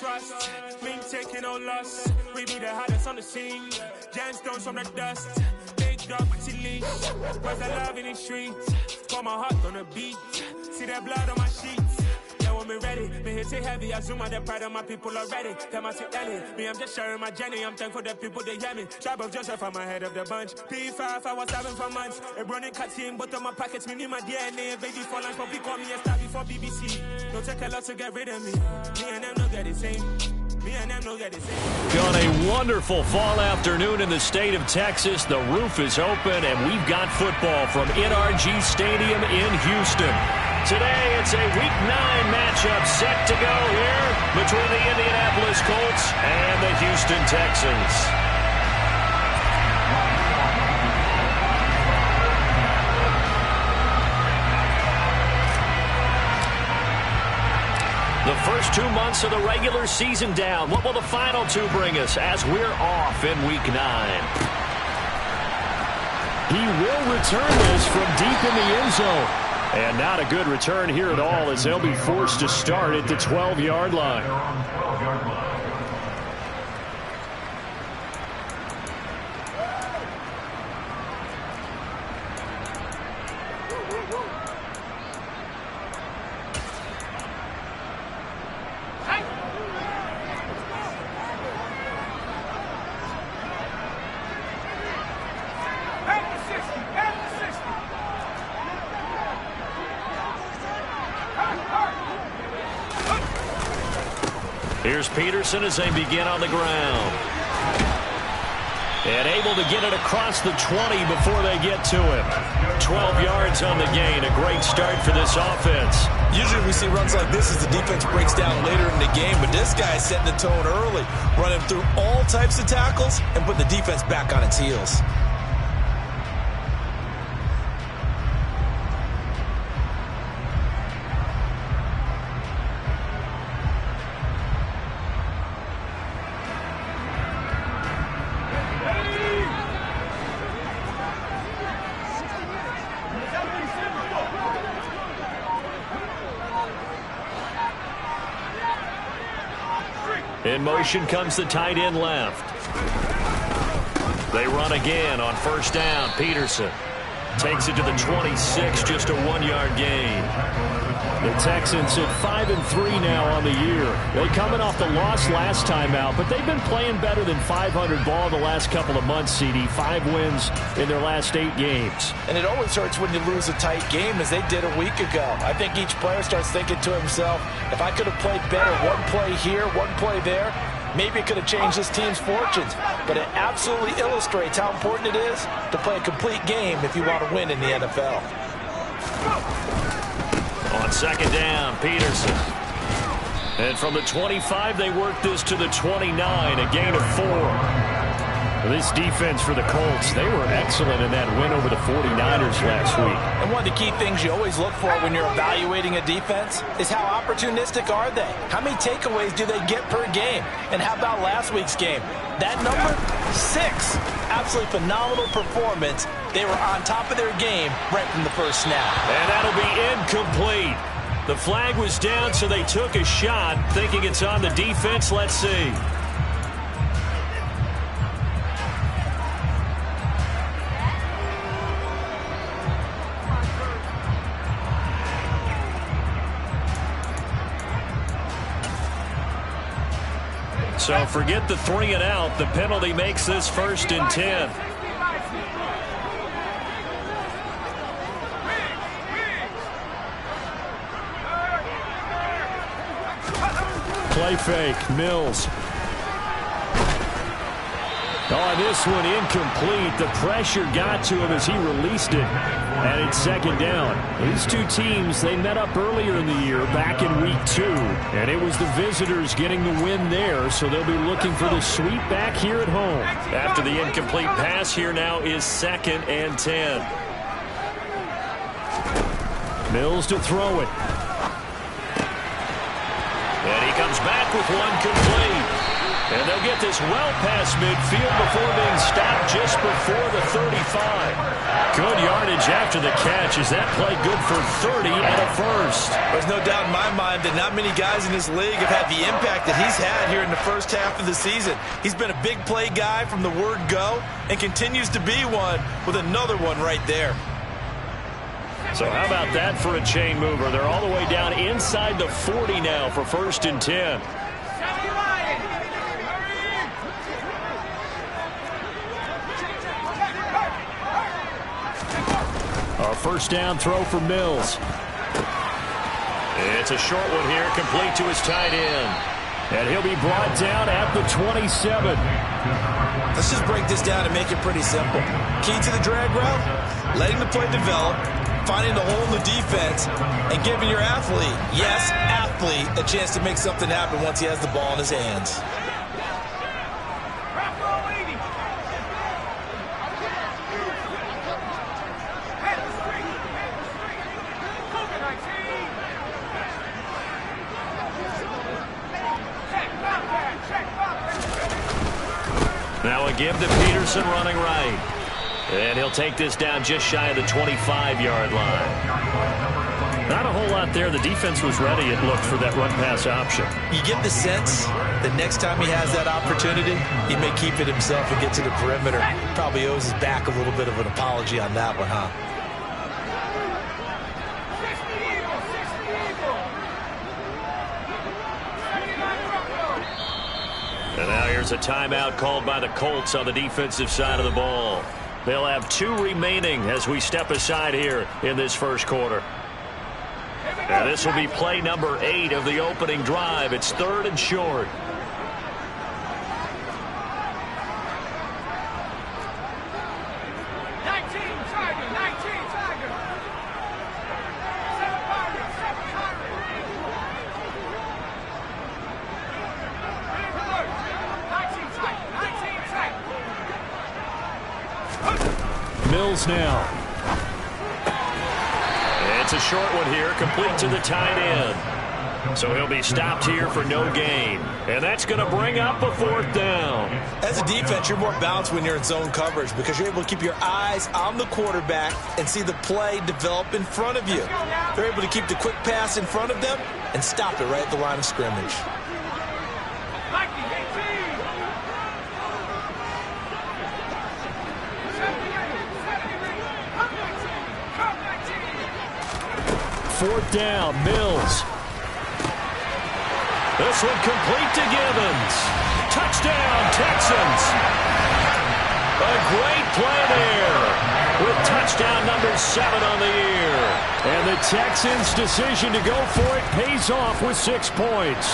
Trust, me taking no loss. We be the hottest on the scene. Gemstones from the dust. Big dog with your leash. Where's the love in the streets? Got my heart on the beat. See that blood on my sheets. Yeah, when me ready, me hit it heavy. I zoom out the pride of my people already. Tell my sit Ellie. Me, I'm just sharing my journey. I'm thankful that people they hear me. Tribe of Joseph, I'm ahead of the bunch. P5, I was starving for months. A running cut team, but on my pockets, me need my DNA. Baby for lunch, but we call me a star before BBC. Don't take a lot to get rid of me. Me and them no get the same. On a wonderful fall afternoon in the state of Texas, the roof is open, and we've got football from NRG Stadium in Houston. Today, it's a Week 9 matchup set to go here between the Indianapolis Colts and the Houston Texans. The first 2 months of the regular season down. What will the final 2 bring us as we're off in Week 9? He will return this from deep in the end zone. And not a good return here at all, as they'll be forced to start at the 12-yard line. Here's Peterson as they begin on the ground. And able to get it across the 20 before they get to him. 12 yards on the gain. A great start for this offense. Usually we see runs like this as the defense breaks down later in the game, but this guy is setting the tone early, running through all types of tackles and putting the defense back on its heels. In motion comes the tight end left. They run again on first down. Peterson takes it to the 26, just a 1-yard gain. The Texans at 5-3 now on the year. They coming off the loss last time out, but they've been playing better than 500 ball the last couple of months, CD. 5 wins in their last 8 games. And it always hurts when you lose a tight game, as they did a week ago. I think each player starts thinking to himself, if I could have played better, one play here, one play there, maybe it could have changed this team's fortunes. But it absolutely illustrates how important it is to play a complete game if you want to win in the NFL. On second down, Peterson. And from the 25, they work this to the 29, a gain of 4. This defense for the Colts, they were excellent in that win over the 49ers last week. And one of the key things you always look for when you're evaluating a defense is how opportunistic are they? How many takeaways do they get per game? And how about last week's game? That number, 6. Absolutely phenomenal performance. They were on top of their game right from the first snap. And that'll be incomplete. The flag was down, so they took a shot, thinking it's on the defense. Let's see. So forget the 3 and out. The penalty makes this 1st and 10. Play fake. Mills. Oh, this one incomplete. The pressure got to him as he released it. And it's second down. These two teams, they met up earlier in the year, back in week 2. And it was the visitors getting the win there, so they'll be looking for the sweep back here at home. After the incomplete pass, here now is 2nd and 10. Mills to throw it. And he comes back with one complete. And they'll get this well past midfield before being stopped just before the 35. Good yardage after the catch. Is that play good for 30 and a first? There's no doubt in my mind that not many guys in this league have had the impact that he's had here in the first half of the season. He's been a big play guy from the word go and continues to be one with another one right there. So how about that for a chain mover? They're all the way down inside the 40 now for 1st and 10. A first down throw for Mills. It's a short one here, complete to his tight end. And he'll be brought down at the 27. Let's just break this down and make it pretty simple. Key to the drag route, letting the play develop, finding the hole in the defense, and giving your athlete, yes, athlete, a chance to make something happen once he has the ball in his hands. Now a give to Peterson running right. And he'll take this down just shy of the 25-yard line. Not a whole lot there. The defense was ready, it looked, for that run-pass option. You get the sense that next time he has that opportunity, he may keep it himself and get to the perimeter. Probably owes his back a little bit of an apology on that one, huh? And now here's a timeout called by the Colts on the defensive side of the ball. They'll have 2 remaining as we step aside here in this first quarter. And this will be play number 8 of the opening drive. It's 3rd and short. Mills now. It's a short one here, complete to the tight end. So he'll be stopped here for no gain. And that's going to bring up a 4th down. As a defense, you're more balanced when you're in zone coverage because you're able to keep your eyes on the quarterback and see the play develop in front of you. They're able to keep the quick pass in front of them and stop it right at the line of scrimmage. Fourth down, Mills. This one complete to Gibbons. Touchdown, Texans. A great play there with touchdown number 7 on the year. And the Texans' decision to go for it pays off with 6 points.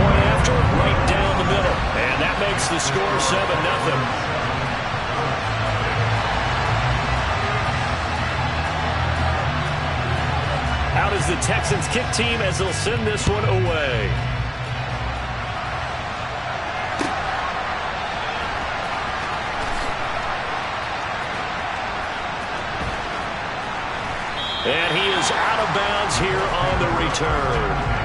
Point after, right down the middle. And that makes the score 7-0. Out is the Texans kick team as they'll send this one away. And he is out of bounds here on the return.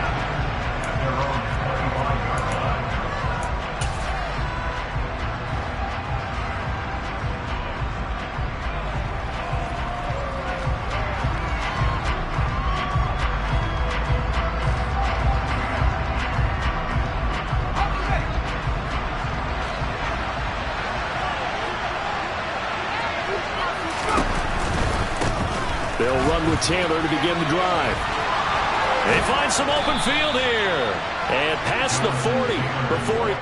They'll run with Taylor to begin the drive. They find some open field here. And past the 40 before he...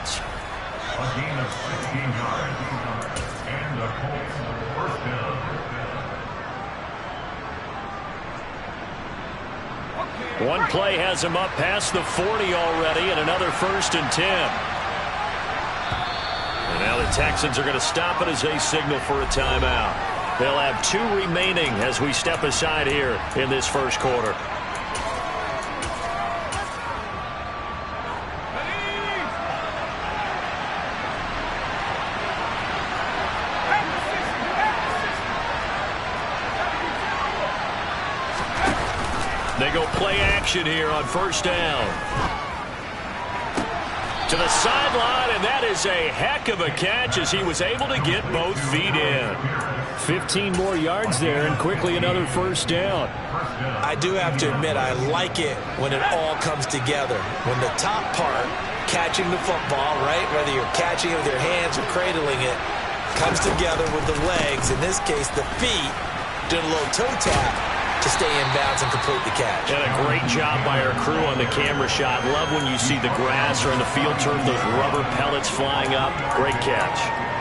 yards. A gain of 16 yards. And the Colts first down. One play has him up past the 40 already, and another 1st and 10. And now the Texans are going to stop it as they signal for a timeout. They'll have 2 remaining as we step aside here in this first quarter. They go play action here on 1st down. To the sideline, and that is a heck of a catch as he was able to get both feet in. 15 more yards there, and quickly another 1st down. I do have to admit, I like it when it all comes together. When the top part, catching the football, right, whether you're catching it with your hands or cradling it, comes together with the legs, in this case the feet, doing a little toe tap to stay in bounds and complete the catch. And a great job by our crew on the camera shot. Love when you see the grass or in the field turf, those rubber pellets flying up. Great catch.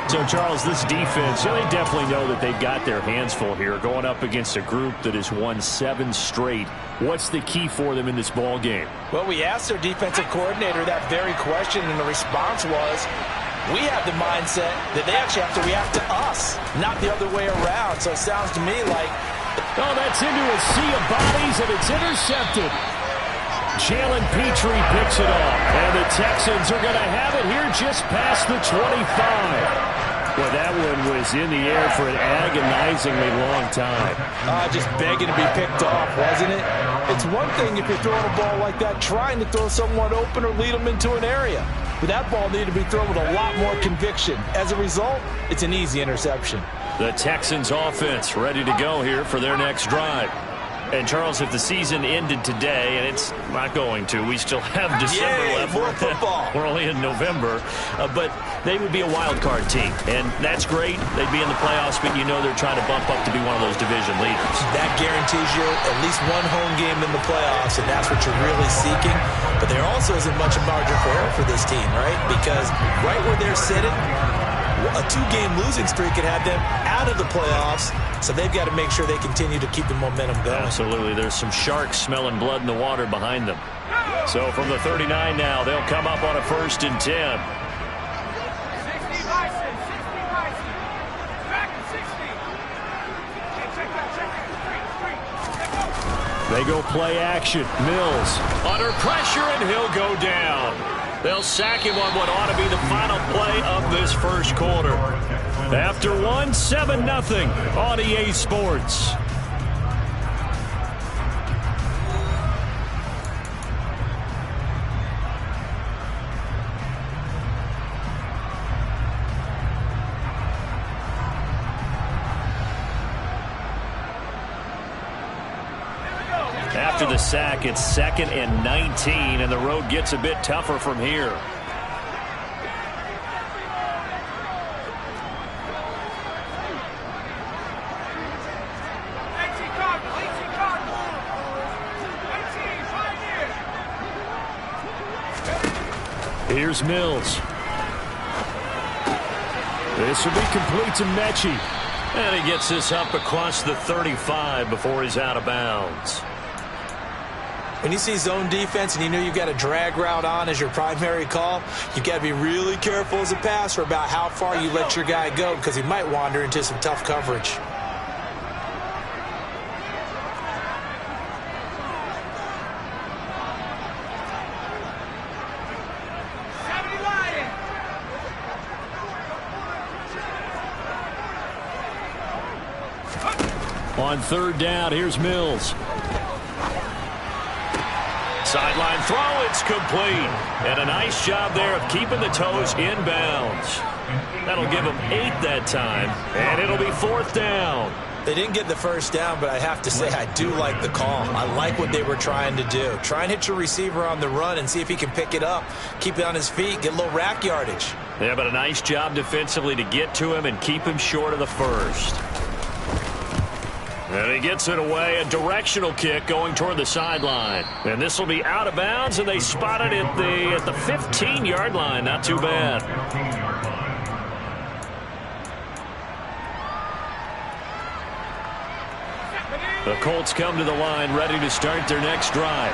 So, Charles, this defense, they definitely know that they've got their hands full here, going up against a group that has won 7 straight. What's the key for them in this ball game? Well, we asked their defensive coordinator that very question, and the response was, we have the mindset that they actually have to react to us, not the other way around. So it sounds to me like... Oh, that's into a sea of bodies, and it's intercepted. Jalen Petrie picks it off, and the Texans are going to have it here just past the 25. Well, that one was in the air for an agonizingly long time. Just begging to be picked off, wasn't it? It's one thing if you're throwing a ball like that, trying to throw someone open or lead them into an area. But that ball needed to be thrown with a lot more conviction. As a result, it's an easy interception. The Texans offense ready to go here for their next drive. And, Charles, if the season ended today, and it's not going to, we still have December left. More football. We're only in November. But they would be a wild card team. And that's great. They'd be in the playoffs, but you know they're trying to bump up to be one of those division leaders. That guarantees you at least one home game in the playoffs, and that's what you're really seeking. But there also isn't much margin for error for this team, right? Because right where they're sitting, a 2-game losing streak could have them out of the playoffs, so they've got to make sure they continue to keep the momentum going. Absolutely. There's some sharks smelling blood in the water behind them. So from the 39 now, they'll come up on a 1st and 10. They go play action. Mills Under pressure, and he'll go down. They'll sack him on what ought to be the final play of this first quarter. After 7-0 on EA Sports. After the sack, it's 2nd and 19, and the road gets a bit tougher from here. Here's Mills. This will be complete to Mechie. And he gets this up across the 35 before he's out of bounds. When you see zone defense and you know you've got a drag route on as your primary call, you've got to be really careful as a passer about how far you let your guy go, because he might wander into some tough coverage. On 3rd down, here's Mills. Sideline throw, it's complete. And a nice job there of keeping the toes in bounds. That'll give them 8 that time, and it'll be 4th down. They didn't get the 1st down, but I have to say I do like the call. I like what they were trying to do. Try and hit your receiver on the run and see if he can pick it up, keep it on his feet, get a little rack yardage. Yeah, but a nice job defensively to get to him and keep him short of the 1st. And he gets it away, a directional kick going toward the sideline. And this will be out of bounds, and they spot it at the 15-yard line. Not too bad. The Colts come to the line, ready to start their next drive.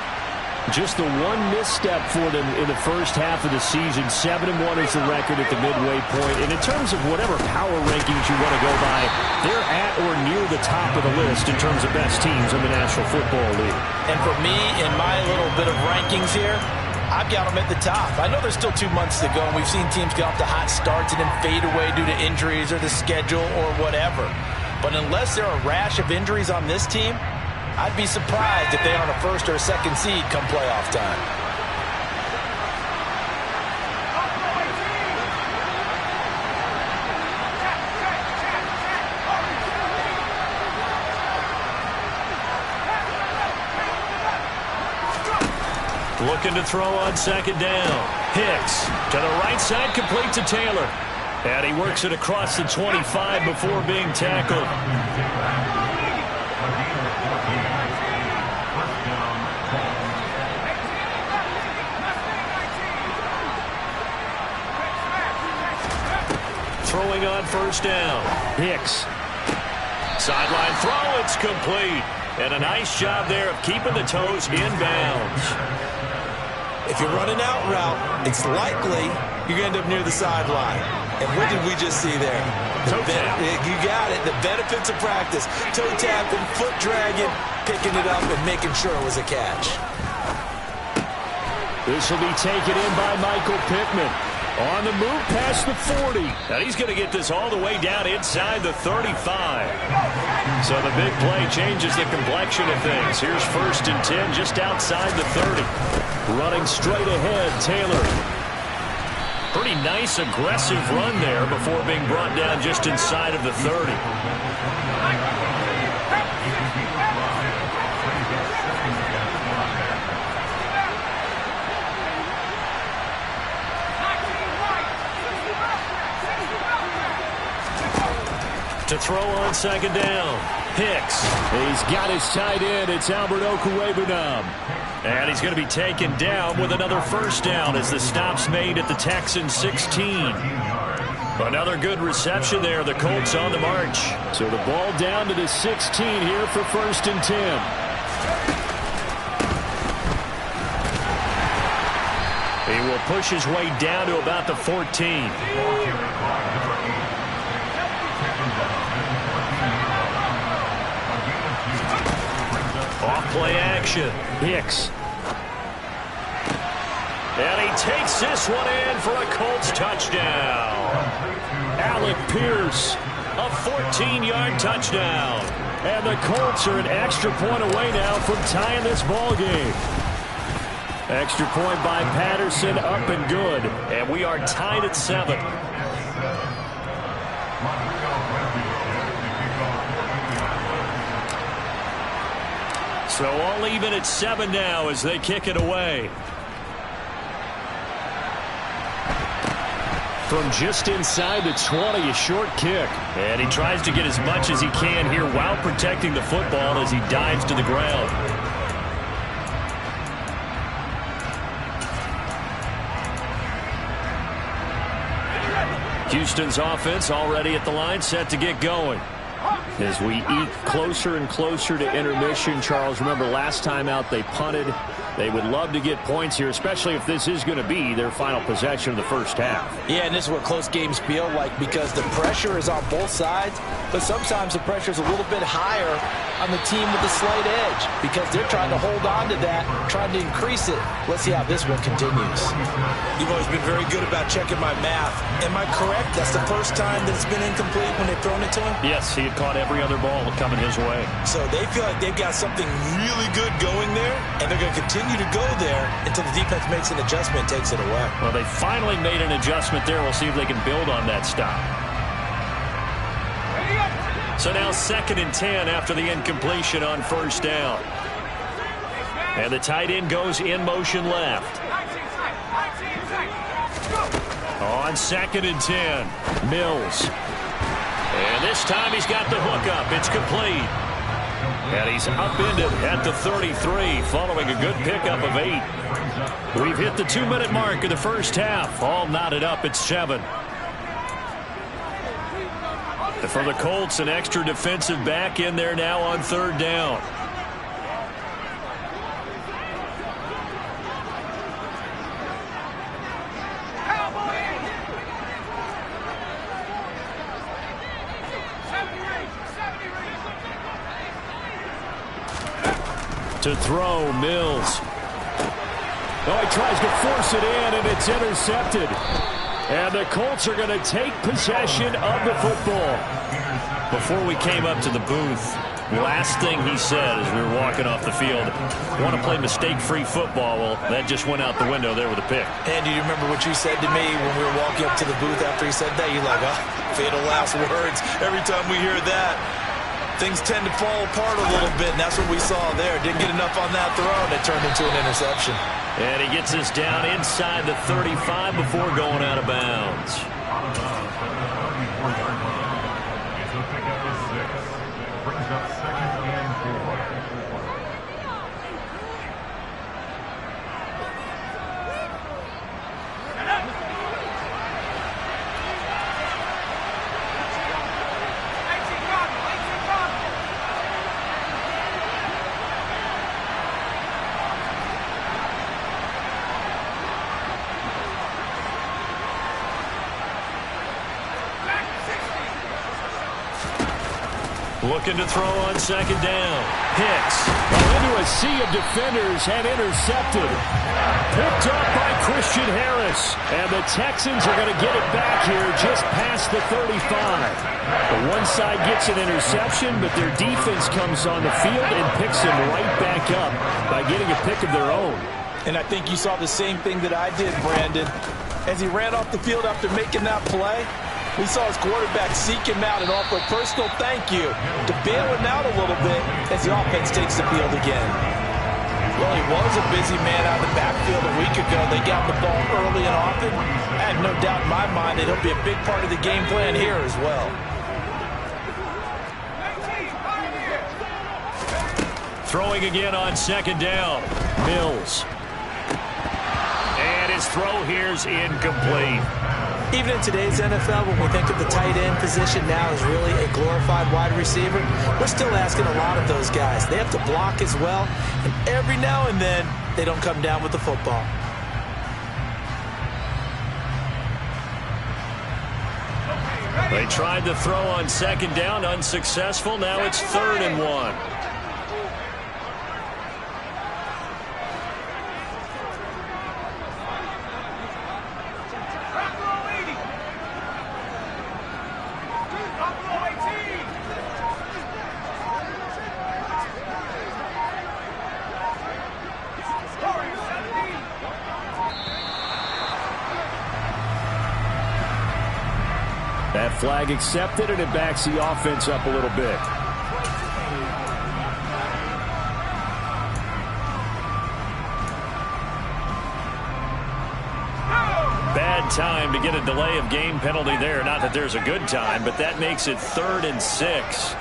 Just the one misstep for them in the first half of the season. 7-1 is the record at the midway point. And in terms of whatever power rankings you want to go by, they're at or near the top of the list in terms of best teams in the National Football League. And for me, in my little bit of rankings here, I've got them at the top. I know there's still 2 months to go, and we've seen teams get off to hot starts and then fade away due to injuries or the schedule or whatever. But unless there are a rash of injuries on this team, I'd be surprised if they aren't a first or a second seed come playoff time. Looking to throw on second down. Hicks to the right side, complete to Taylor. And he works it across the 25 before being tackled. Throwing on first down. Hicks. Sideline throw, it's complete. And a nice job there of keeping the toes in bounds. If you're running out route, it's likely you're going to end up near the sideline. And what did we just see there? Toe tap. You got it. The benefits of practice. Toe tapping, foot dragging, picking it up, and making sure it was a catch. This will be taken in by Michael Pittman. On the move past the 40. And he's going to get this all the way down inside the 35. So the big play changes the complexion of things. Here's 1st and 10 just outside the 30. Running straight ahead, Taylor. Pretty nice, aggressive run there before being brought down just inside of the 30. To throw on second down. Hicks. He's got his tight end. It's Albert Okwuegbunam. And he's going to be taken down with another first down as the stop's made at the Texans 16. Another good reception there. The Colts on the march. So the ball down to the 16 here for 1st and 10. He will push his way down to about the 14. Off-play action. Hicks. And he takes this one in for a Colts touchdown. Alec Pierce. A 14-yard touchdown. And the Colts are an extra point away now from tying this ball game. Extra point by Patterson, up and good. And we are tied at 7. So all even at 7 now as they kick it away. From just inside the 20, a short kick. And he tries to get as much as he can here while protecting the football as he dives to the ground. Houston's offense already at the line, set to get going. As we eke closer and closer to intermission, Charles, remember last time out they punted. They would love to get points here, especially if this is going to be their final possession of the first half. Yeah, and this is what close games feel like because the pressure is on both sides, but sometimes the pressure is a little bit higher on the team with the slight edge because they're trying to hold on to that, trying to increase it. Let's see how this one continues. You've always been very good about checking my math. Am I correct? That's the first time that it's been incomplete when they've thrown it to him? Yes, he had caught every other ball coming his way. So they feel like they've got something really good going there, and they're going to continue to go there until the defense makes an adjustment and takes it away. Well, they finally made an adjustment there. We'll see if they can build on that stop. So now 2nd and 10 after the incompletion on first down. And the tight end goes in motion left. On 2nd and 10, Mills. And this time he's got the hook up. It's complete. And he's upended at the 33 following a good pickup of 8. We've hit the 2-minute mark of the first half. All knotted up at 7. For the Colts, an extra defensive back in there now on 3rd down. To throw, Mills. Oh, he tries to force it in, and it's intercepted. And the Colts are going to take possession of the football. Before we came up to the booth, last thing he said as we were walking off the field, want to play mistake-free football. Well, that just went out the window there with a pick. And do you remember what you said to me when we were walking up to the booth after he said that? You're like, oh, fatal last words. Every time we hear that, things tend to fall apart a little bit, and that's what we saw there. Didn't get enough on that throw, and it turned into an interception. And he gets us down inside the 35 before going out of bounds. Out of bounds at the 34-yard line. It's a pickup of 6. Brings up 2nd and 4. Looking to throw on 2nd down. Hicks. Into a sea of defenders and intercepted. Picked up by Christian Harris. And the Texans are going to get it back here just past the 35. The one side gets an interception, but their defense comes on the field and picks them right back up by getting a pick of their own. And I think you saw the same thing that I did, Brandon. As he ran off the field after making that play, we saw his quarterback seek him out and offer a personal thank you to bail him out a little bit as the offense takes the field again. Well, he was a busy man out of the backfield a week ago. They got the ball early and often. I have no doubt in my mind that he'll be a big part of the game plan here as well. Throwing again on 2nd down. Mills. And his throw here's incomplete. Even in today's NFL, when we think of the tight end position now as really a glorified wide receiver, we're still asking a lot of those guys. They have to block as well, and every now and then, they don't come down with the football. They tried to throw on 2nd down, unsuccessful. Now it's 3rd and 1. That flag accepted, and it backs the offense up a little bit. Bad time to get a delay of game penalty there. Not that there's a good time, but that makes it 3rd and 6.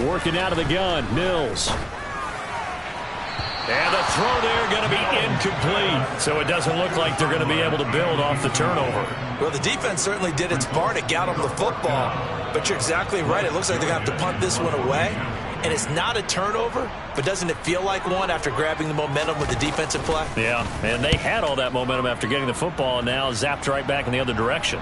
Working out of the gun, Mills. And the throw there going to be incomplete. So it doesn't look like they're going to be able to build off the turnover. Well, the defense certainly did its part to get them the football. But you're exactly right. It looks like they're going to have to punt this one away. And it's not a turnover, but doesn't it feel like one after grabbing the momentum with the defensive play? Yeah, and they had all that momentum after getting the football and now zapped right back in the other direction.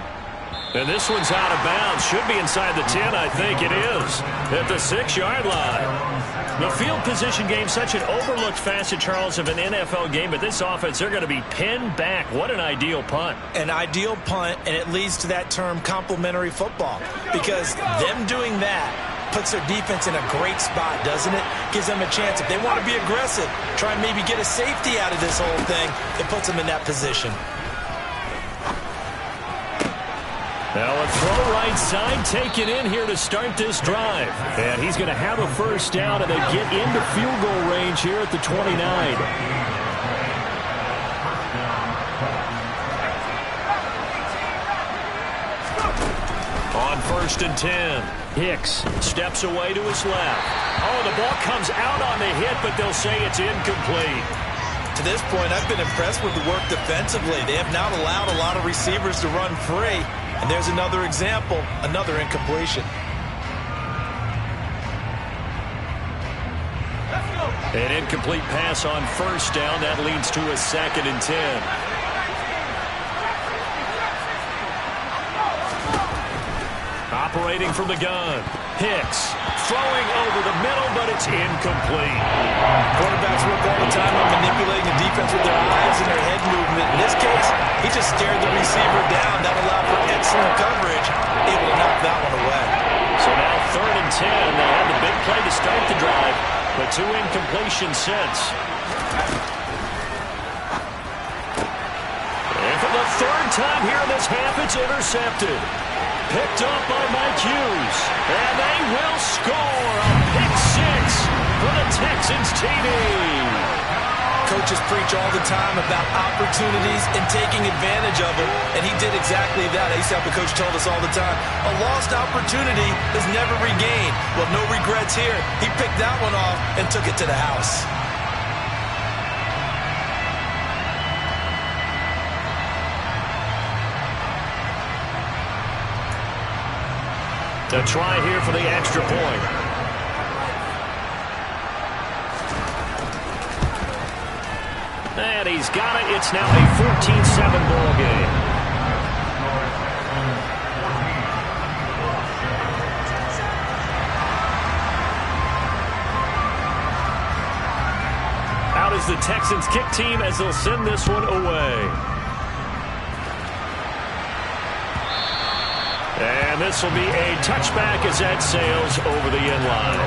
And this one's out of bounds. Should be inside the 10, I think it is. At the 6-yard line. The field position game, such an overlooked facet, Charles, of an NFL game. But this offense, they're going to be pinned back. What an ideal punt. An ideal punt, and it leads to that term complementary football. Because them doing that puts their defense in a great spot, doesn't it? Gives them a chance. If they want to be aggressive, try and maybe get a safety out of this whole thing, it puts them in that position. Now a throw right side taken in here to start this drive. And he's going to have a first down, and they get into field goal range here at the 29. On 1st and 10. Hicks steps away to his left. Oh, the ball comes out on the hit, but they'll say it's incomplete. To this point, I've been impressed with the work defensively. They have not allowed a lot of receivers to run free. And there's another example, another incompletion. An incomplete pass on 1st down. That leads to a 2nd and 10. Operating from the gun. Hicks throwing over the middle, but it's incomplete. Quarterbacks work all the time on manipulating the defense with their eyes and their head movement. In this case, he just stared the receiver down. That allowed for excellent coverage. Able to knock that one away. So now 3rd and 10. They had the big play to start the drive, but 2 incompletions since. And for the 3rd time here in this half, it's intercepted. Picked up by Mike Hughes. And they will score a pick 6 for the Texans TD. Coaches preach all the time about opportunities and taking advantage of them, and he did exactly that. I used to have a coach told us all the time, a lost opportunity is never regained. Well, no regrets here. He picked that one off and took it to the house. To try here for the extra point. And he's got it. It's now a 14-7 ball game. Out is the Texans kick team as they'll send this one away. And this will be a touchback as that sails over the end line.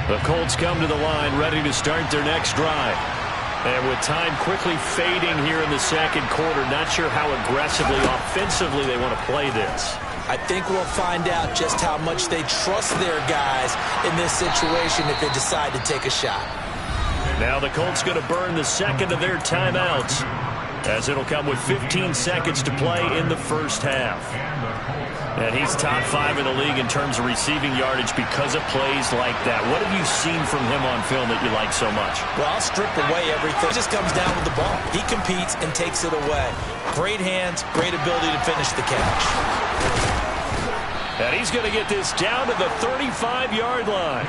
The Colts come to the line ready to start their next drive. And with time quickly fading here in the 2nd quarter, not sure how aggressively, offensively they want to play this. I think we'll find out just how much they trust their guys in this situation if they decide to take a shot. Now the Colts going to burn the 2nd of their timeouts, as it'll come with 15 seconds to play in the 1st half. And he's top 5 in the league in terms of receiving yardage because of plays like that. What have you seen from him on film that you like so much? Well, I'll strip away everything. He just comes down with the ball. He competes and takes it away. Great hands, great ability to finish the catch. And he's going to get this down to the 35-yard line.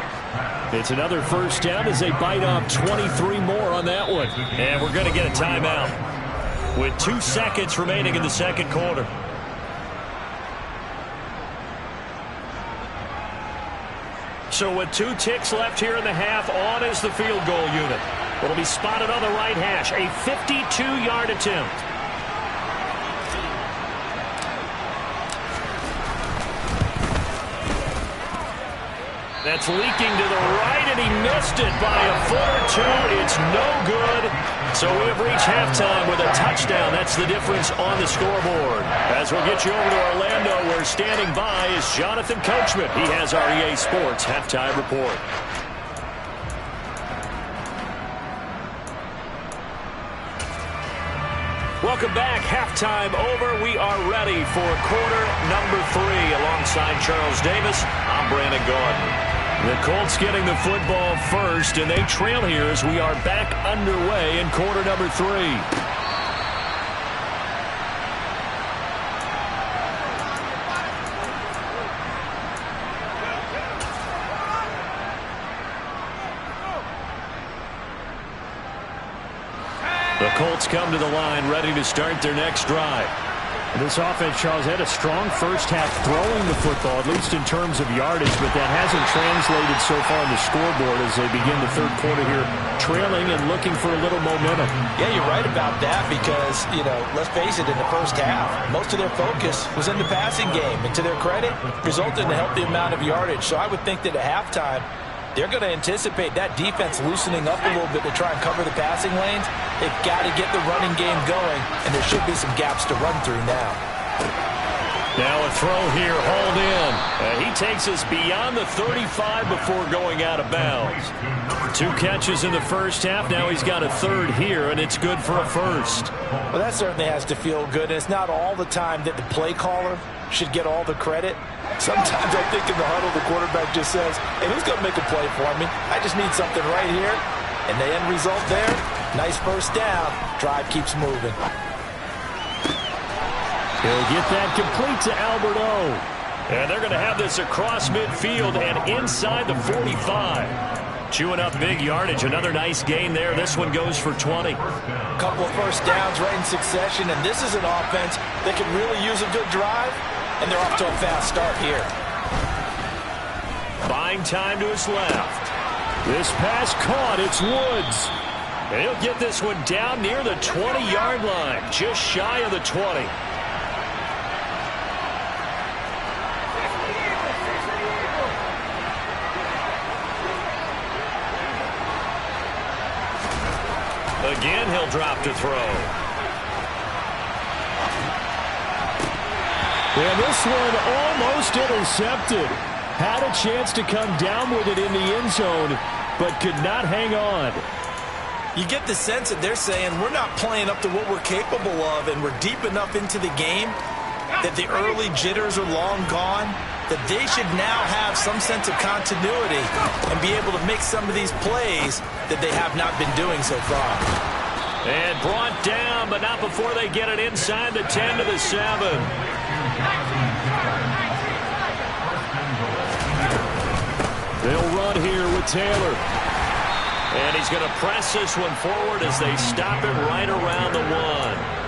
It's another 1st down as they bite off 23 more on that one. And we're going to get a timeout with 2 seconds remaining in the 2nd quarter. So with 2 ticks left here in the half, on is the field goal unit. It'll be spotted on the right hash. A 52-yard attempt. That's leaking to the right, and he missed it by a foot or 2. It's no good. So we have reached halftime with a touchdown. That's the difference on the scoreboard. As we'll get you over to Orlando, where standing by is Jonathan Coachman. He has our EA Sports halftime report. Welcome back. Halftime over. We are ready for quarter number 3. Alongside Charles Davis, I'm Brandon Gordon. The Colts getting the football first, and they trail here as we are back underway in quarter number 3. The Colts come to the line ready to start their next drive. This offense, Charles, had a strong 1st half throwing the football, at least in terms of yardage, but that hasn't translated so far on the scoreboard as they begin the 3rd quarter here, trailing and looking for a little momentum. Yeah, you're right about that because, let's face it, in the 1st half, most of their focus was in the passing game, and to their credit, resulted in a healthy amount of yardage. So I would think that at halftime, they're going to anticipate that defense loosening up a little bit to try and cover the passing lanes. They've got to get the running game going, and there should be some gaps to run through now. Now a throw here, hauled in. He takes us beyond the 35 before going out of bounds. 2 catches in the first half. Now he's got a third here, and it's good for a first. Well, that certainly has to feel good. And it's not all the time that the play caller should get all the credit. Sometimes I think in the huddle, the quarterback just says, hey, who's going to make a play for me? I just need something right here. And the end result there, nice first down. Drive keeps moving. He'll get that complete to Albert O. And they're going to have this across midfield and inside the 45. Chewing up big yardage. Another nice gain there. This one goes for 20. Couple of first downs right in succession, and this is an offense that can really use a good drive, and they're off to a fast start here. Buying time to his left. This pass caught. It's Woods. And he'll get this one down near the 20-yard line, just shy of the 20. Again, he'll drop to throw. And this one almost intercepted. Had a chance to come down with it in the end zone, but could not hang on. You get the sense that they're saying we're not playing up to what we're capable of, and we're deep enough into the game that the early jitters are long gone, that they should now have some sense of continuity and be able to make some of these plays that they have not been doing so far. And brought down, but not before they get it inside the 10 to the 7. They'll run here with Taylor. And he's going to press this one forward as they stop it right around the 1.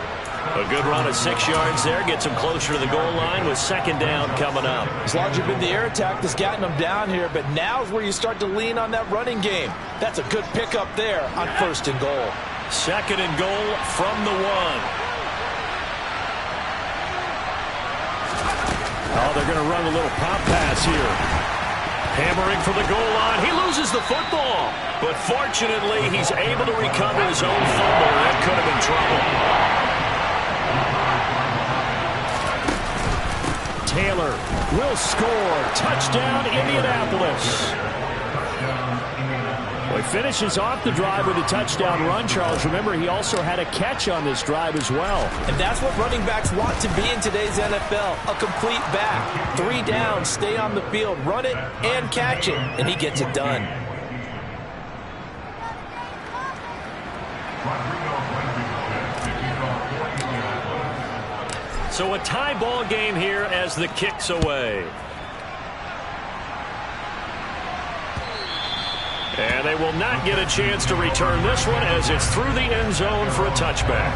A good run of 6 yards there. Gets him closer to the goal line with second down coming up. It's largely been the air attack that's gotten them down here, but now's where you start to lean on that running game. That's a good pickup there on first and goal. Second and goal from the 1. Oh, they're going to run a little pop pass here. Hammering for the goal line. He loses the football. But fortunately, he's able to recover his own fumble. That could have been trouble. Taylor will score. Touchdown, Indianapolis. Well, he finishes off the drive with a touchdown run, Charles. Remember, he also had a catch on this drive as well. And that's what running backs want to be in today's NFL, a complete back. 3 downs, stay on the field, run it, and catch it, and he gets it done. So a tie ball game here as the kick's away. And they will not get a chance to return this one as it's through the end zone for a touchback.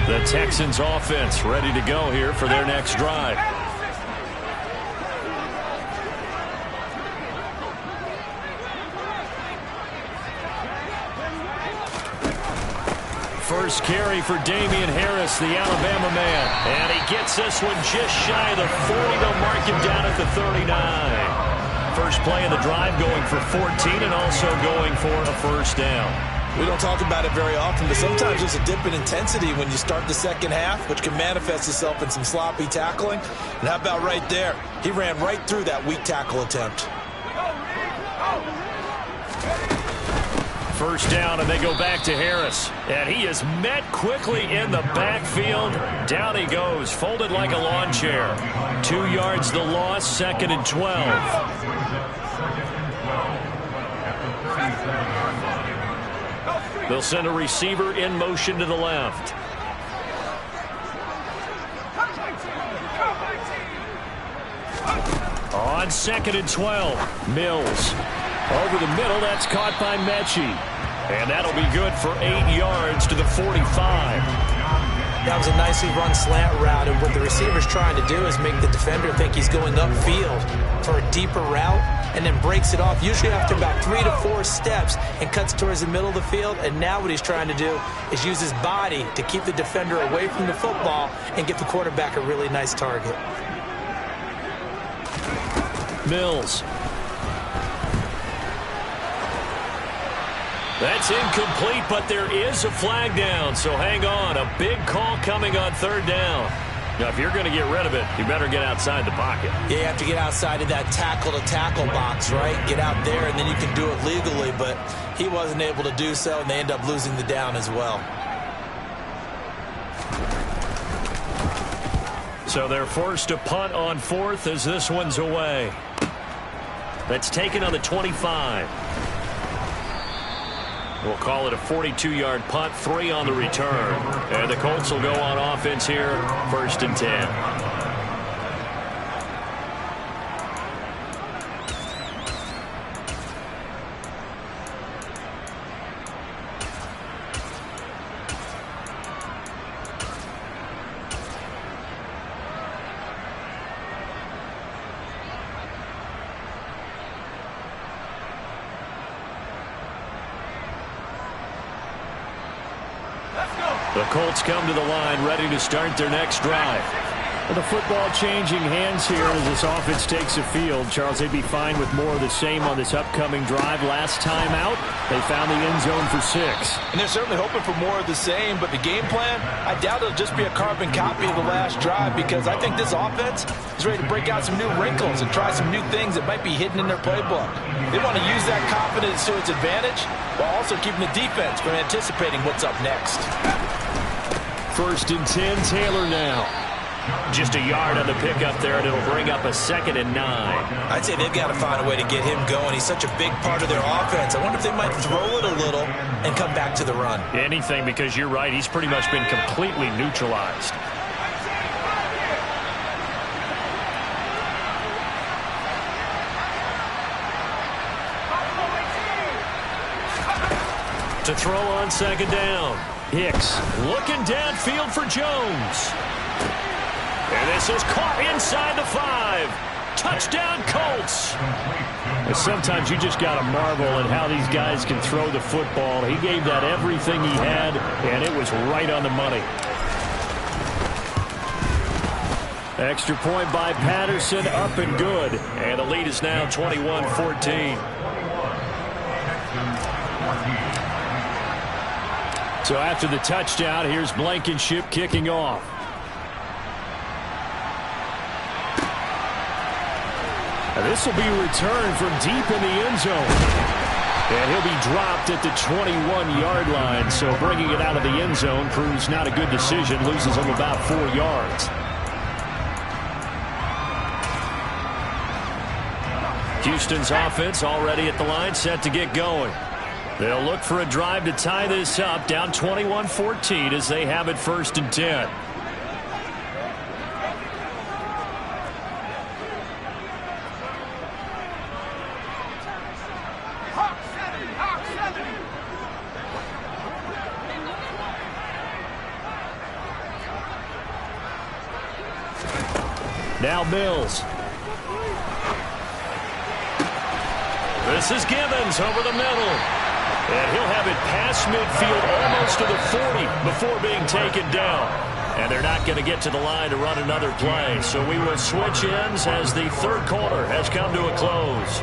The Texans offense ready to go here for their next drive. First carry for Damian Harris, the Alabama man. And he gets this one just shy of the 40. They'll mark him down at the 39. First play of the drive going for 14 and also going for a first down. We don't talk about it very often, but sometimes there's a dip in intensity when you start the second half, which can manifest itself in some sloppy tackling. And how about right there? He ran right through that weak tackle attempt. First down, and they go back to Harris. And he is met quickly in the backfield. Down he goes, folded like a lawn chair. 2 yards the loss, second and 12. They'll send a receiver in motion to the left. On second and 12, Mills. Over the middle, that's caught by Mechie. And that'll be good for 8 yards to the 45. That was a nicely run slant route, and what the receiver's trying to do is make the defender think he's going upfield for a deeper route, and then breaks it off, usually after about 3 to 4 steps, and cuts towards the middle of the field. And now what he's trying to do is use his body to keep the defender away from the football and get the quarterback a really nice target. That's incomplete, but there is a flag down, so hang on. A big call coming on third down. Now, if you're going to get rid of it, you better get outside the pocket. Yeah, you have to get outside of that tackle-to-tackle box, right? Get out there, and then you can do it legally, but he wasn't able to do so, and they end up losing the down as well. So they're forced to punt on fourth as this one's away. That's taken on the 25. We'll call it a 42-yard punt, 3 on the return. And the Colts will go on offense here, 1st and 10. The Colts come to the line, ready to start their next drive. Well, the football changing hands here as this offense takes the field. Charles, they'd be fine with more of the same on this upcoming drive. Last time out, they found the end zone for 6. And they're certainly hoping for more of the same, but the game plan, I doubt it'll just be a carbon copy of the last drive, because I think this offense is ready to break out some new wrinkles and try some new things that might be hidden in their playbook. They want to use that confidence to its advantage while also keeping the defense from anticipating what's up next. 1st and 10, Taylor now. Just a yard on the pickup there, and it'll bring up a 2nd and 9. I'd say they've got to find a way to get him going. He's such a big part of their offense. I wonder if they might throw it a little and come back to the run. Anything, because you're right. He's pretty much been completely neutralized. To throw on 2nd down. Hicks Looking downfield for Jones. And this is caught inside the 5. Touchdown, Colts. Sometimes you just got to marvel at how these guys can throw the football. He gave that everything he had, and it was right on the money. Extra point by Patterson, up and good. And the lead is now 21-14. So after the touchdown, here's Blankenship kicking off. And this will be returned from deep in the end zone. And he'll be dropped at the 21-yard line. So bringing it out of the end zone proves not a good decision. Loses him about 4 yards. Houston's offense already at the line, set to get going. They'll look for a drive to tie this up, down 21-14 as they have it 1st and 10. Now Mills. This is Gibbons over the middle. And he'll have it past midfield almost to the 40 before being taken down. And they're not going to get to the line to run another play. So we will switch ends as the 3rd quarter has come to a close.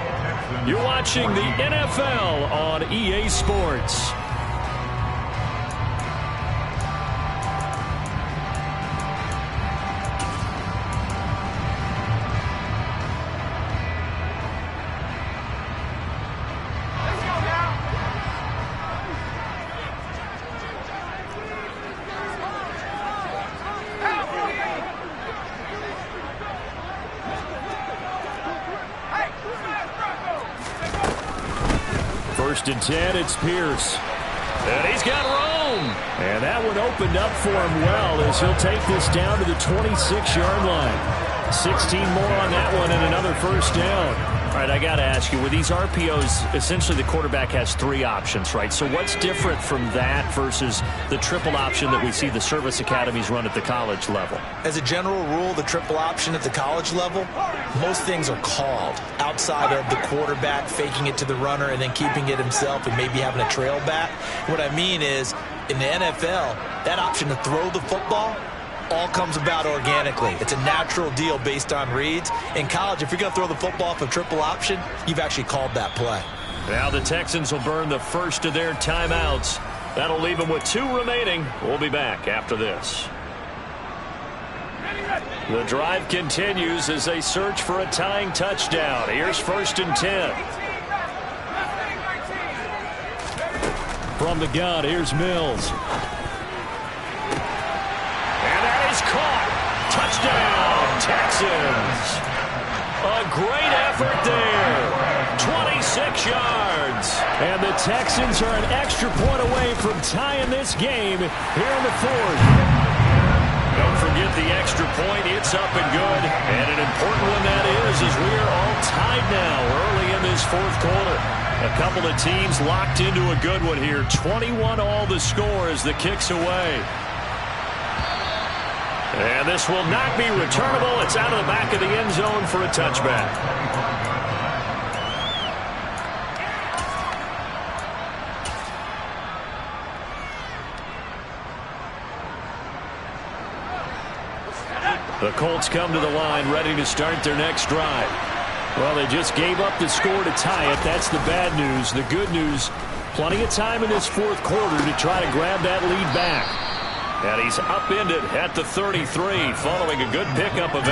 You're watching the NFL on EA Sports. First and 10, it's Pierce. And he's got room. And that one opened up for him well as he'll take this down to the 26-yard line. 16 more on that one and another first down. All right, I got to ask you, with these RPOs, essentially the quarterback has 3 options, right? So what's different from that versus the triple option that we see the service academies run at the college level? As a general rule, the triple option at the college level, most things are called outside of the quarterback faking it to the runner and then keeping it himself and maybe having a trail back. What I mean is, in the NFL, that option to throw the football all comes about organically. It's a natural deal based on reads. In college, if you're going to throw the football for triple option, you've actually called that play. Now the Texans will burn the first of their timeouts. That'll leave them with 2 remaining. We'll be back after this. The drive continues as they search for a tying touchdown. Here's 1st and 10. From the gun, here's Mills. And that is caught. Touchdown, Texans. A great effort there. 26 yards. And the Texans are an extra point away from tying this game here in the 4th. Don't forget the extra point. It's up and good. And an important one that is as we are all tied now early in this 4th quarter. A couple of teams locked into a good one here. 21 all the score as the kick's away. And this will not be returnable. It's out of the back of the end zone for a touchback. The Colts come to the line ready to start their next drive. Well, they just gave up the score to tie it. That's the bad news. The good news, plenty of time in this 4th quarter to try to grab that lead back. And he's upended at the 33 following a good pickup of 8.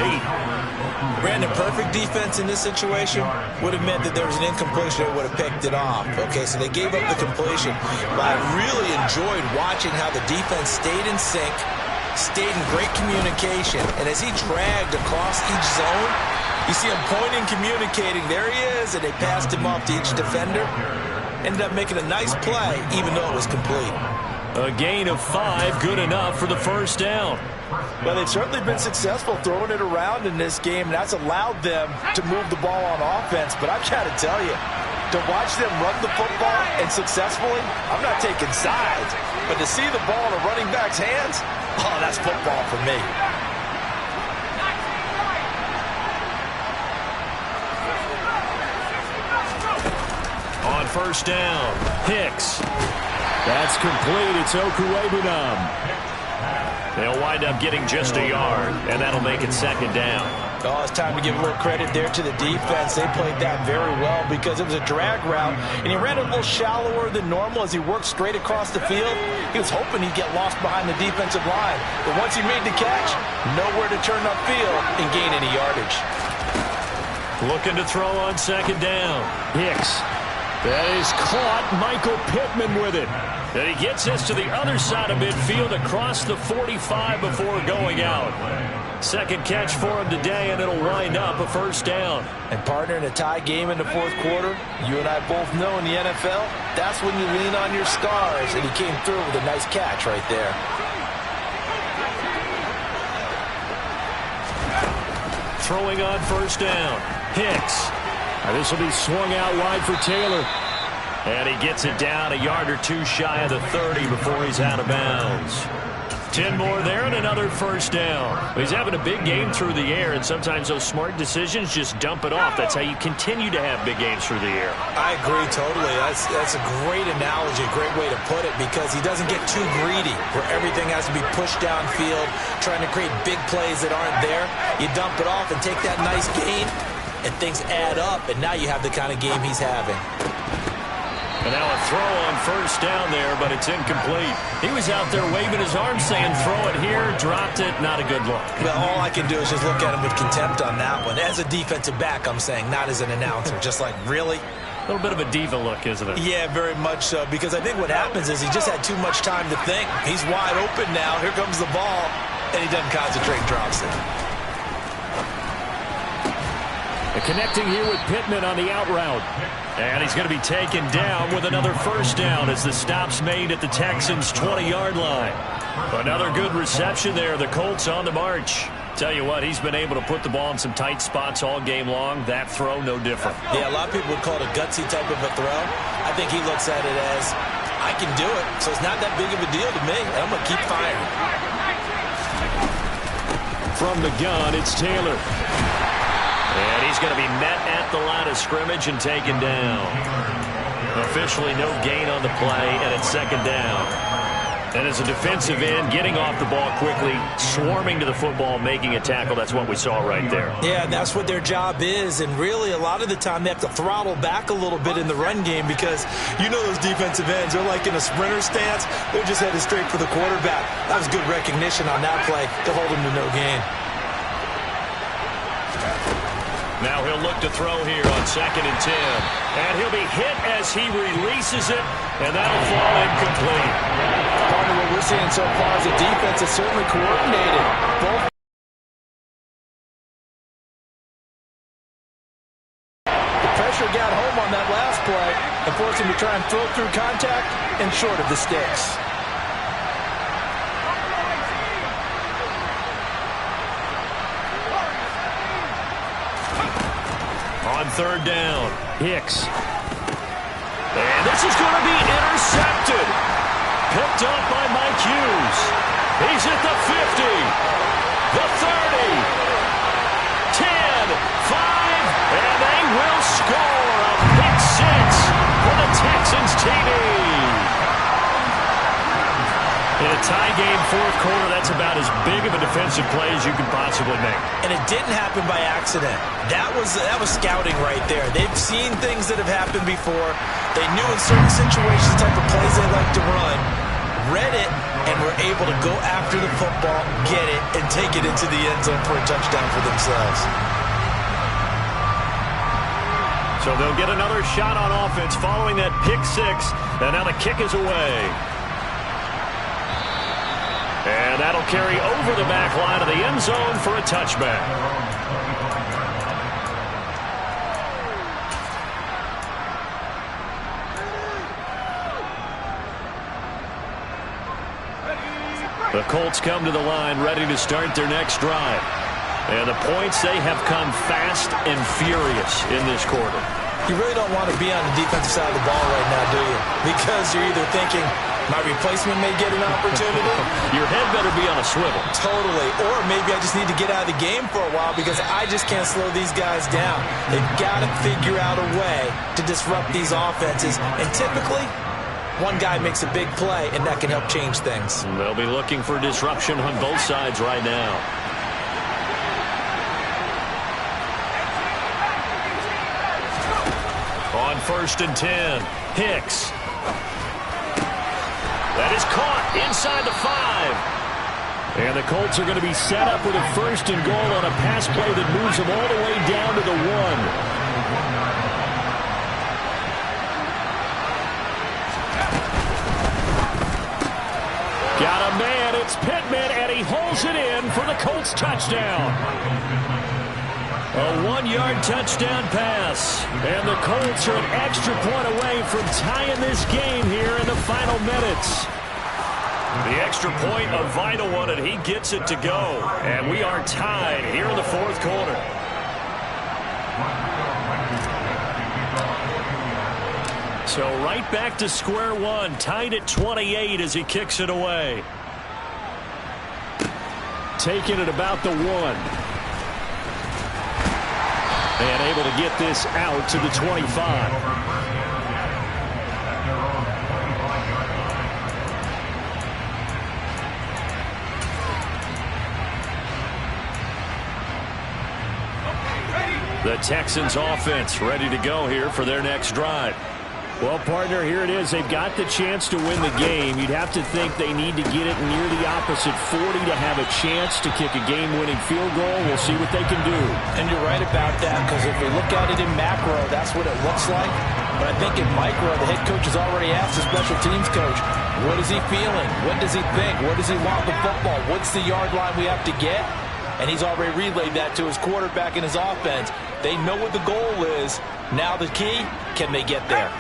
Brandon, perfect defense in this situation would have meant that there was an incompletion that would have picked it off. Okay, so they gave up the completion. But I really enjoyed watching how the defense stayed in sync, stayed in great communication, and as he dragged across each zone, you see him pointing, communicating. There he is, and they passed him off to each defender. Ended up making a nice play, even though it was complete. A gain of 5, good enough for the 1st down. Well, they've certainly been successful throwing it around in this game, and that's allowed them to move the ball on offense. But I've got to tell you, to watch them run the football and successfully, I'm not taking sides, but to see the ball in a running back's hands, oh, that's football for me. On 1st down, Hicks. That's complete. It's Okuwebunam. They'll wind up getting just a yard, and that'll make it 2nd down. Oh, it's time to give a little credit there to the defense. They played that very well because it was a drag route, and he ran it a little shallower than normal as he worked straight across the field. He was hoping he'd get lost behind the defensive line, but once he made the catch, nowhere to turn upfield and gain any yardage. Looking to throw on 2nd down. Hicks. That is caught. Michael Pittman with it. And he gets this to the other side of midfield across the 45 before going out. 2nd catch for him today, and it'll wind up a 1st down. And partner, in a tie game in the 4th quarter, you and I both know in the NFL, that's when you lean on your stars, and he came through with a nice catch right there. Throwing on 1st down, Hicks. This will be swung out wide for Taylor. And he gets it down a yard or 2 shy of the 30 before he's out of bounds. 10 more there and another 1st down. He's having a big game through the air, and sometimes those smart decisions just dump it off. That's how you continue to have big games through the air. I agree totally. That's a great analogy, a great way to put it, because he doesn't get too greedy where everything has to be pushed downfield, trying to create big plays that aren't there. You dump it off and take that nice gain, and things add up, and now you have the kind of game he's having. And now a throw on 1st down there, but it's incomplete. He was out there waving his arms saying, throw it here, dropped it, not a good look. Well, all I can do is just look at him with contempt on that one. As a defensive back, I'm saying, not as an announcer. Just like, really? A little bit of a diva look, isn't it? Yeah, very much so, because I think what happens is he just had too much time to think. He's wide open now. Here comes the ball, and he doesn't concentrate and drops it. Connecting here with Pittman on the out route. And he's going to be taken down with another 1st down as the stop's made at the Texans' 20-yard line. Another good reception there. The Colts on the march. Tell you what, he's been able to put the ball in some tight spots all game long. That throw, no different. Yeah, a lot of people would call it a gutsy type of a throw. I think he looks at it as, I can do it, so it's not that big of a deal to me, and I'm going to keep firing. From the gun, it's Taylor. And he's going to be met at the line of scrimmage and taken down. Officially no gain on the play, and it's 2nd down. And as a defensive end, getting off the ball quickly, swarming to the football, making a tackle, that's what we saw right there. Yeah, and that's what their job is. And really, a lot of the time, they have to throttle back a little bit in the run game because you know those defensive ends, they're like in a sprinter stance. They're just headed straight for the quarterback. That was good recognition on that play to hold him to no gain. Now he'll look to throw here on 2nd and 10. And he'll be hit as he releases it, and that'll fall incomplete. Part of what we're seeing so far is the defense is certainly coordinated. The pressure got home on that last play and forced him to try and throw through contact and short of the sticks. On 3rd down, Hicks. And this is going to be intercepted. Picked up by Mike Hughes. He's at the 50, the 30, 10, 5, and they will score a pick 6 for the Texans TD. In a tie game, 4th quarter, that's about as big of a defensive play as you can possibly make. And it didn't happen by accident. That was scouting right there. They've seen things that have happened before. They knew in certain situations the type of plays they like to run, read it, and were able to go after the football, get it, and take it into the end zone for a touchdown for themselves. So they'll get another shot on offense following that pick 6, and now the kick is away. And that'll carry over the back line of the end zone for a touchback. The Colts come to the line ready to start their next drive. And the points, they have come fast and furious in this quarter. You really don't want to be on the defensive side of the ball right now, do you? Because you're either thinking, my replacement may get an opportunity. Your head better be on a swivel. Totally. Or maybe I just need to get out of the game for a while because I just can't slow these guys down. They've got to figure out a way to disrupt these offenses. And typically, one guy makes a big play, and that can help change things. They'll be looking for disruption on both sides right now. On 1st and 10, Hicks. That is caught inside the 5. And the Colts are going to be set up with a 1st and goal on a pass play that moves them all the way down to the 1. Got a man, it's Pittman, and he holds it in for the Colts touchdown. A 1-yard touchdown pass. And the Colts are an extra point away from tying this game here in the final minutes. The extra point, a vital one, and he gets it to go. And we are tied here in the 4th quarter. So right back to square one, tied at 28 as he kicks it away. Taking it about the 1. And able to get this out to the 25. The Texans offense ready to go here for their next drive. Well, partner, here it is. They've got the chance to win the game. You'd have to think they need to get it near the opposite 40 to have a chance to kick a game-winning field goal. We'll see what they can do. And you're right about that, because if we look at it in macro, that's what it looks like. But I think in micro, the head coach has already asked the special teams coach, what is he feeling? What does he think? Where does he want the football? What's the yard line we have to get? And he's already relayed that to his quarterback and his offense. They know what the goal is. Now the key, can they get there?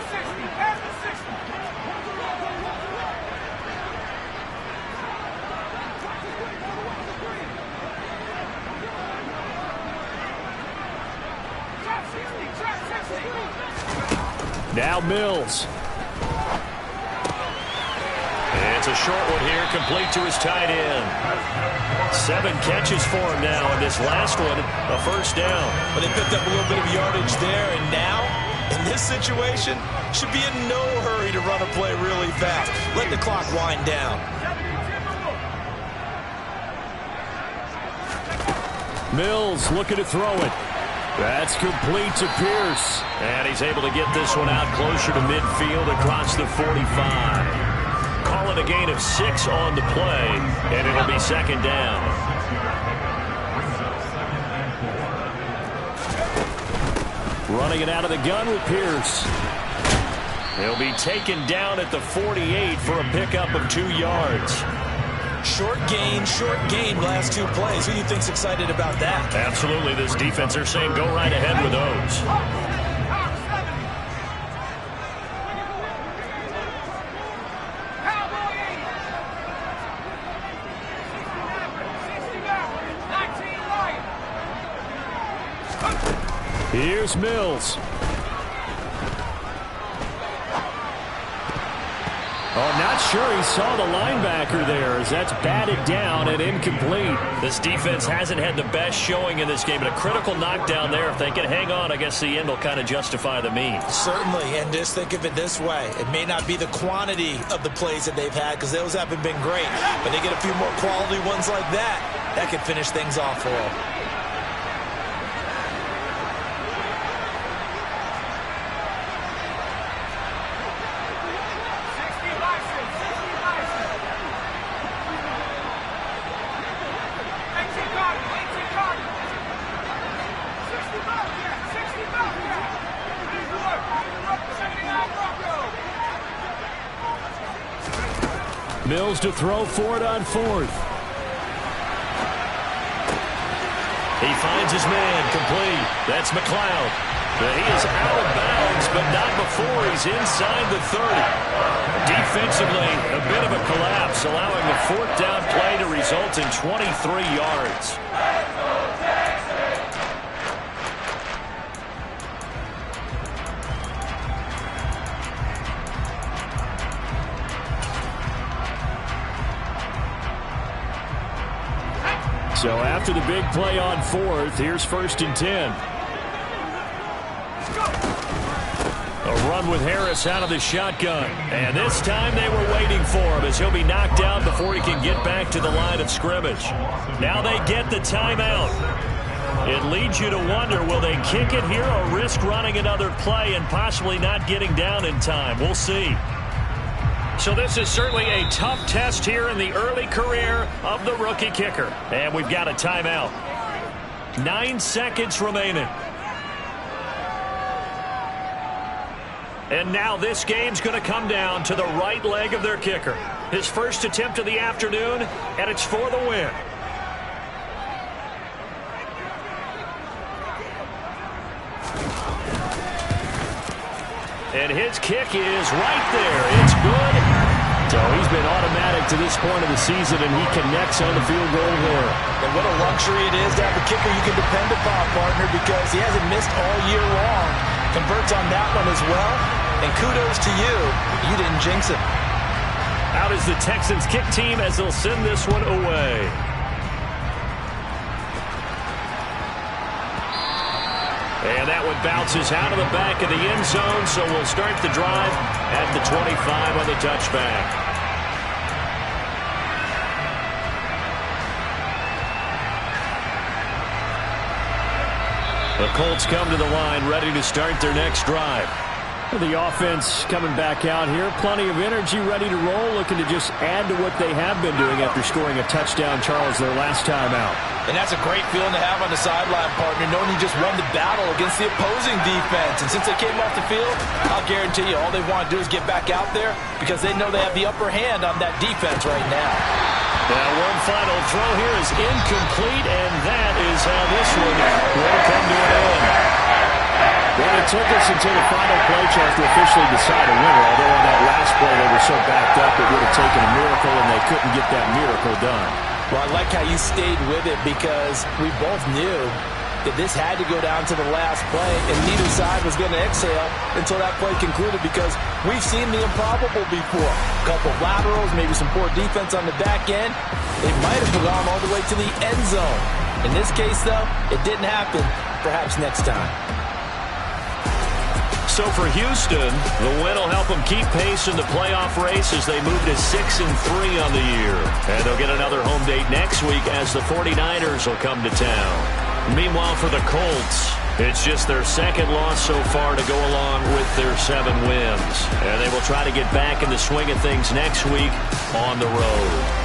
Now Mills. And it's a short one here, complete to his tight end. 7 catches for him now, and this last one, a 1st down. But they picked up a little bit of yardage there, and now, in this situation, should be in no hurry hurry to run a play really fast. Let the clock wind down. Mills looking to throw it. That's complete to Pierce. And he's able to get this one out closer to midfield across the 45. Call it a gain of 6 on the play, and it'll be second down. Running it out of the gun with Pierce. He'll be taken down at the 48 for a pickup of 2 yards. Short gain last 2 plays. Who do you think's excited about that? Absolutely. This defense, they're saying go right ahead with those. Here's Mills. Oh, not sure he saw the linebacker there as that's batted down and incomplete. This defense hasn't had the best showing in this game, but a critical knockdown there. If they can hang on, I guess the end will kind of justify the means. Certainly, and just think of it this way. It may not be the quantity of the plays that they've had because those haven't been great, but they get a few more quality ones like that. That could finish things off for them. Mills to throw for it on 4th. He finds his man complete. That's McLeod. He is out of bounds, but not before he's inside the 30. Defensively, a bit of a collapse, allowing the 4th down play to result in 23 yards. So after the big play on 4th, here's 1st and 10. A run with Harris out of the shotgun. And this time they were waiting for him as he'll be knocked down before he can get back to the line of scrimmage. Now they get the timeout. It leads you to wonder, will they kick it here or risk running another play and possibly not getting down in time? We'll see. So this is certainly a tough test here in the early career of the rookie kicker. And we've got a timeout. 9 seconds remaining. And now this game's going to come down to the right leg of their kicker. His first attempt of the afternoon, and it's for the win. And his kick is right there. It's good. So he's been automatic to this point of the season, and he connects on the field goal there. And what a luxury it is to have a kicker you can depend upon, partner, because he hasn't missed all year long. Converts on that one as well. And kudos to you. You didn't jinx it. Out is the Texans kick team as they'll send this one away. And that one bounces out of the back of the end zone, so we'll start the drive at the 25 on the touchback. The Colts come to the line, ready to start their next drive. The offense coming back out here. Plenty of energy, ready to roll, looking to just add to what they have been doing after scoring a touchdown, Charles, their last time out. And that's a great feeling to have on the sideline, partner, knowing you just won the battle against the opposing defense. And since they came off the field, I'll guarantee you all they want to do is get back out there because they know they have the upper hand on that defense right now. Now one final throw here is incomplete, and that is how this one will come to an end. Well, it took us until the final play, Charles, to officially decide a winner. Although on that last play they were so backed up it would have taken a miracle, and they couldn't get that miracle done. Well, I like how you stayed with it because we both knew that this had to go down to the last play, and neither side was going to exhale until that play concluded because we've seen the improbable before. A couple laterals, maybe some poor defense on the back end. They might have gone all the way to the end zone. In this case, though, it didn't happen. Perhaps next time. So for Houston, the win will help them keep pace in the playoff race as they move to 6-3 on the year. And they'll get another home date next week as the 49ers will come to town. Meanwhile, for the Colts, it's just their second loss so far to go along with their 7 wins. And they will try to get back in the swing of things next week on the road.